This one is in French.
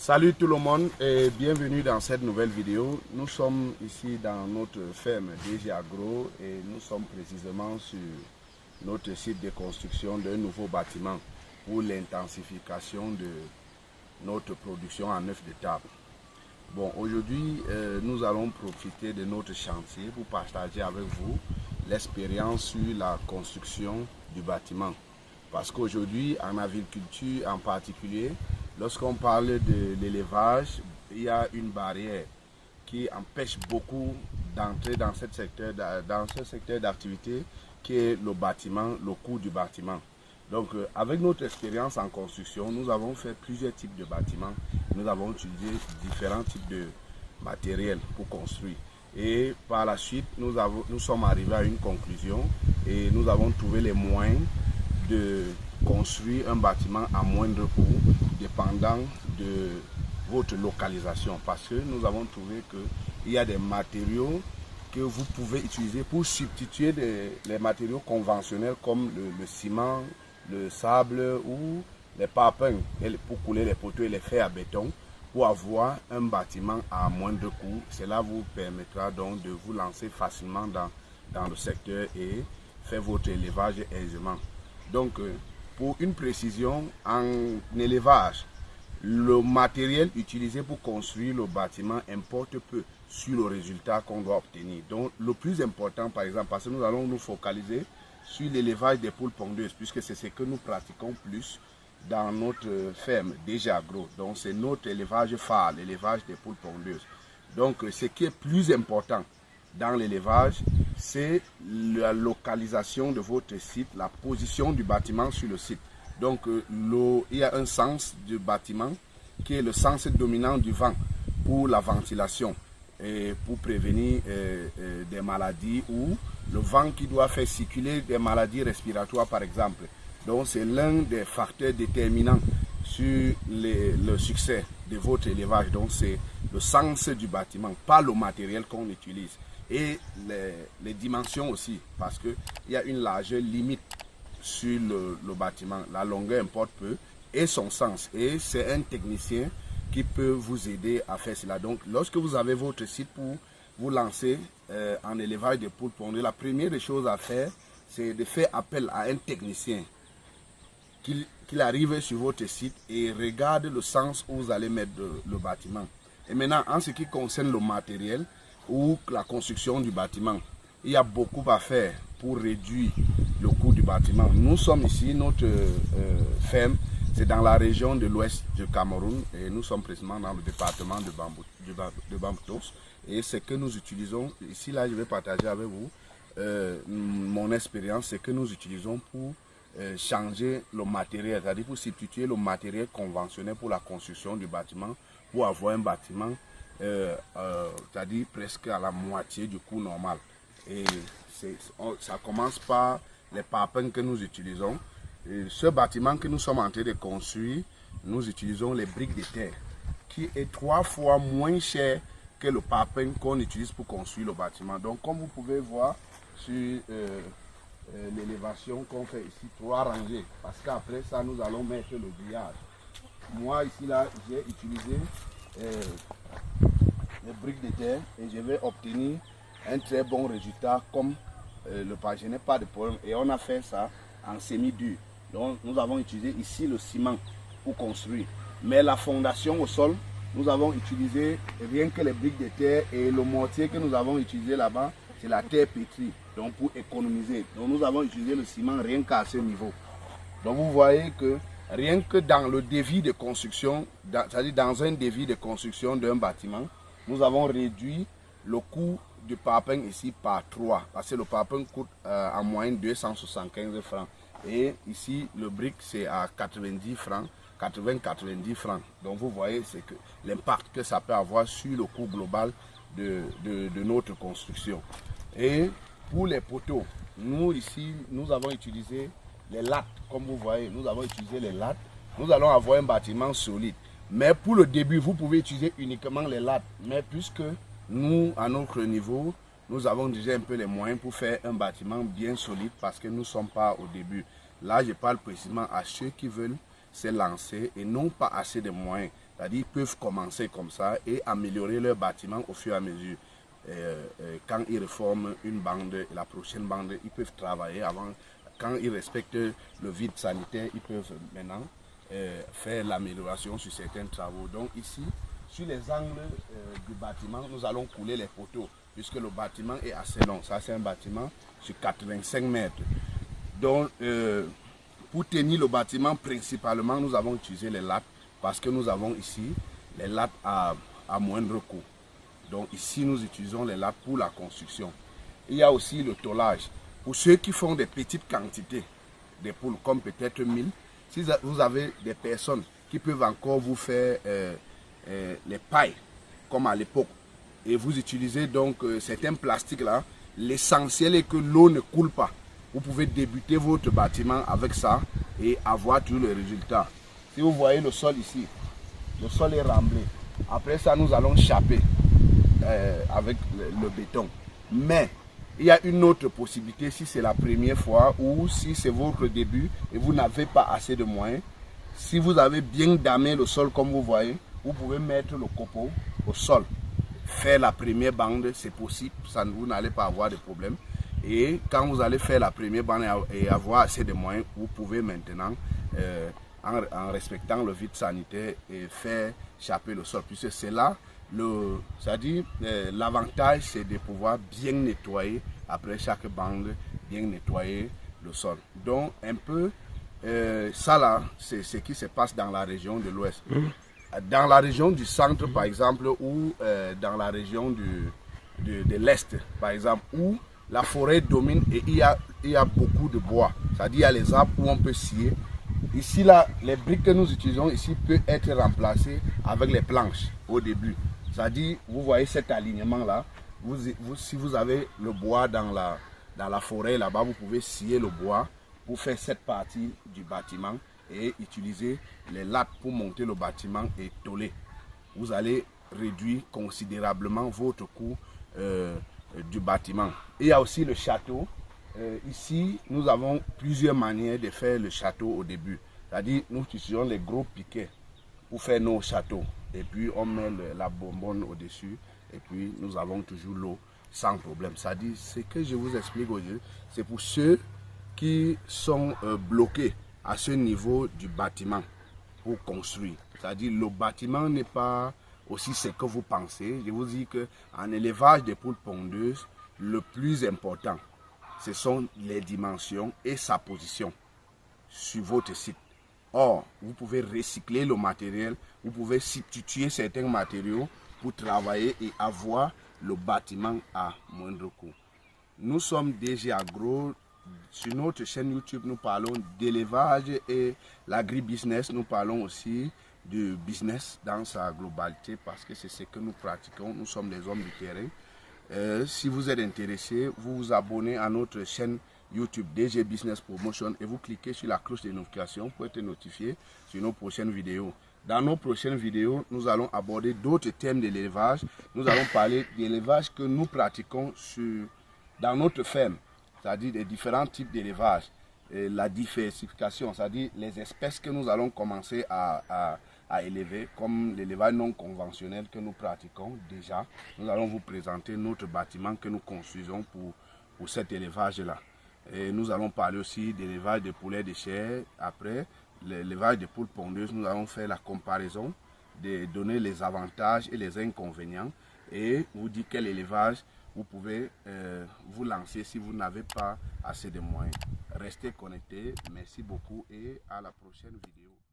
Salut tout le monde et bienvenue dans cette nouvelle vidéo. Nous sommes ici dans notre ferme DG Agro et nous sommes précisément sur notre site de construction d'un nouveau bâtiment pour l'intensification de notre production en œufs de table. Bon, aujourd'hui, nous allons profiter de notre chantier pour partager avec vous l'expérience sur la construction du bâtiment. Parce qu'aujourd'hui, en agriculture en particulier, lorsqu'on parle de l'élevage, il y a une barrière qui empêche beaucoup d'entrer dans ce secteur d'activité qui est le bâtiment, le coût du bâtiment. Donc, avec notre expérience en construction, nous avons fait plusieurs types de bâtiments. Nous avons utilisé différents types de matériel pour construire. Et par la suite, nous sommes arrivés à une conclusion et nous avons trouvé les moyens de construire un bâtiment à moindre coût, dépendant de votre localisation. Parce que nous avons trouvé qu'il y a des matériaux que vous pouvez utiliser pour substituer les matériaux conventionnels comme le ciment, le sable ou les parpaings pour couler les poteaux et les fers à béton pour avoir un bâtiment à moindre coût. Cela vous permettra donc de vous lancer facilement dans le secteur et faire votre élevage aisément. Donc, pour une précision, en élevage, le matériel utilisé pour construire le bâtiment importe peu sur le résultat qu'on doit obtenir. Donc, le plus important, par exemple, parce que nous allons nous focaliser sur l'élevage des poules pondeuses, puisque c'est ce que nous pratiquons plus dans notre ferme DG Agro. Donc, c'est notre élevage phare, l'élevage des poules pondeuses. Donc, ce qui est plus important dans l'élevage, c'est la localisation de votre site, la position du bâtiment sur le site. Donc, il y a un sens du bâtiment qui est le sens dominant du vent pour la ventilation et pour prévenir des maladies ou le vent qui doit faire circuler des maladies respiratoires par exemple. Donc, c'est l'un des facteurs déterminants sur le succès de votre élevage. Donc, c'est le sens du bâtiment, pas le matériel qu'on utilise. Et les dimensions aussi, parce qu'il y a une largeur limite sur le bâtiment. La longueur importe peu et son sens. Et c'est un technicien qui peut vous aider à faire cela. Donc, lorsque vous avez votre site pour vous lancer en élevage de poules pondeuses, la première des choses à faire, c'est de faire appel à un technicien qu'il arrive sur votre site et regarde le sens où vous allez mettre le bâtiment. Et maintenant, en ce qui concerne le matériel ou la construction du bâtiment, il y a beaucoup à faire pour réduire le coût du bâtiment. Nous sommes ici, notre ferme, c'est dans la région de l'ouest du Cameroun et nous sommes précisément dans le département de Bamboutos. Et ce que nous utilisons, ici là je vais partager avec vous mon expérience, c'est que nous utilisons pour changer le matériel, c'est-à-dire pour substituer le matériel conventionnel pour la construction du bâtiment, pour avoir un bâtiment c'est-à-dire presque à la moitié du coût normal. Et ça commence par les parpaings que nous utilisons. Et ce bâtiment que nous sommes en train de construire, nous utilisons les briques de terre, qui est 3 fois moins cher que le parpaing qu'on utilise pour construire le bâtiment. Donc comme vous pouvez voir sur l'élévation qu'on fait ici, 3 rangées, parce qu'après ça nous allons mettre le grillage. Moi ici là j'ai utilisé les briques de terre et je vais obtenir un très bon résultat comme le pas, je n'ai pas de problème. Et on a fait ça en semi-dur. Donc nous avons utilisé ici le ciment pour construire. Mais la fondation au sol, nous avons utilisé rien que les briques de terre et le mortier que nous avons utilisé là-bas, c'est la terre pétrie. Donc pour économiser. Donc nous avons utilisé le ciment rien qu'à ce niveau. Donc vous voyez que rien que dans le devis de construction, c'est-à-dire dans un devis de construction d'un bâtiment, nous avons réduit le coût du parpaing ici par 3. Parce que le parpaing coûte en moyenne 275 francs. Et ici, le brick, c'est à 90 francs, 80-90 francs. Donc vous voyez, c'est que l'impact que ça peut avoir sur le coût global de notre construction. Et pour les poteaux, nous ici, nous avons utilisé les lattes. Comme vous voyez, nous avons utilisé les lattes. Nous allons avoir un bâtiment solide. Mais pour le début, vous pouvez utiliser uniquement les lattes. Mais puisque nous, à notre niveau, nous avons déjà un peu les moyens pour faire un bâtiment bien solide parce que nous ne sommes pas au début. Là, je parle précisément à ceux qui veulent se lancer et n'ont pas assez de moyens. C'est-à-dire ils peuvent commencer comme ça et améliorer leur bâtiment au fur et à mesure. Quand ils reforment une bande, la prochaine bande, ils peuvent travailler avant. Quand ils respectent le vide sanitaire, ils peuvent maintenant faire l'amélioration sur certains travaux. Donc ici, sur les angles du bâtiment, nous allons couler les poteaux puisque le bâtiment est assez long. Ça, c'est un bâtiment sur 85 mètres. Donc, pour tenir le bâtiment, principalement, nous avons utilisé les lattes parce que nous avons ici les lattes à moindre coût. Donc ici, nous utilisons les lattes pour la construction. Il y a aussi le tôlage. Pour ceux qui font des petites quantités de poules, comme peut-être 1000, si vous avez des personnes qui peuvent encore vous faire les pailles, comme à l'époque, et vous utilisez donc certains plastiques là, l'essentiel est que l'eau ne coule pas. Vous pouvez débuter votre bâtiment avec ça et avoir tout le résultat. Si vous voyez le sol ici, le sol est remblé. Après ça, nous allons chaper avec le béton. Mais il y a une autre possibilité si c'est la première fois ou si c'est votre début et vous n'avez pas assez de moyens. Si vous avez bien damé le sol comme vous voyez, vous pouvez mettre le copeau au sol. Faire la première bande, c'est possible, ça, vous n'allez pas avoir de problème. Et quand vous allez faire la première bande et avoir assez de moyens, vous pouvez maintenant, en respectant le vide sanitaire, et faire chaper le sol. Puisque c'est là, c'est-à-dire l'avantage, c'est de pouvoir bien nettoyer, après chaque bande, bien nettoyer le sol. Donc un peu, ça là, c'est ce qui se passe dans la région de l'Ouest. Dans la région du centre, par exemple, ou dans la région de l'Est, par exemple, où la forêt domine et il y a beaucoup de bois. C'est-à-dire il y a les arbres où on peut scier. Ici, là, les briques que nous utilisons ici peuvent être remplacées avec les planches au début. C'est-à-dire, vous voyez cet alignement-là, si vous avez le bois dans la forêt là-bas, vous pouvez scier le bois pour faire cette partie du bâtiment et utiliser les lattes pour monter le bâtiment et tôler. Vous allez réduire considérablement votre coût du bâtiment. Il y a aussi le château. Ici, nous avons plusieurs manières de faire le château au début. C'est-à-dire, nous utilisons les gros piquets pour faire nos châteaux. Et puis, on met la bonbonne au-dessus. Et puis, nous avons toujours l'eau sans problème. C'est-à-dire, ce que je vous explique aujourd'hui, c'est pour ceux qui sont bloqués à ce niveau du bâtiment pour construire. C'est-à-dire, le bâtiment n'est pas aussi ce que vous pensez. Je vous dis qu'en élevage des poules pondeuses, le plus important, ce sont les dimensions et sa position sur votre site. Or, vous pouvez recycler le matériel, vous pouvez substituer certains matériaux pour travailler et avoir le bâtiment à moindre coût. Nous sommes DG Agro. Sur notre chaîne YouTube, nous parlons d'élevage et l'agribusiness. Nous parlons aussi du business dans sa globalité parce que c'est ce que nous pratiquons. Nous sommes des hommes du terrain. Si vous êtes intéressé, vous vous abonnez à notre chaîne YouTube DG Business Promotion et vous cliquez sur la cloche de notification pour être notifié sur nos prochaines vidéos. Dans nos prochaines vidéos, nous allons aborder d'autres thèmes de l'élevage. Nous allons parler de l'élevage que nous pratiquons dans notre ferme, c'est-à-dire des différents types d'élevage, la diversification, c'est-à-dire les espèces que nous allons commencer à élever, comme l'élevage non conventionnel que nous pratiquons déjà. Nous allons vous présenter notre bâtiment que nous construisons pour cet élevage-là. Et nous allons parler aussi d'élevage de poulets de chair. Après, l'élevage de poules pondeuses, nous allons faire la comparaison, de donner les avantages et les inconvénients et vous dire quel élevage vous pouvez vous lancer si vous n'avez pas assez de moyens. Restez connectés, merci beaucoup et à la prochaine vidéo.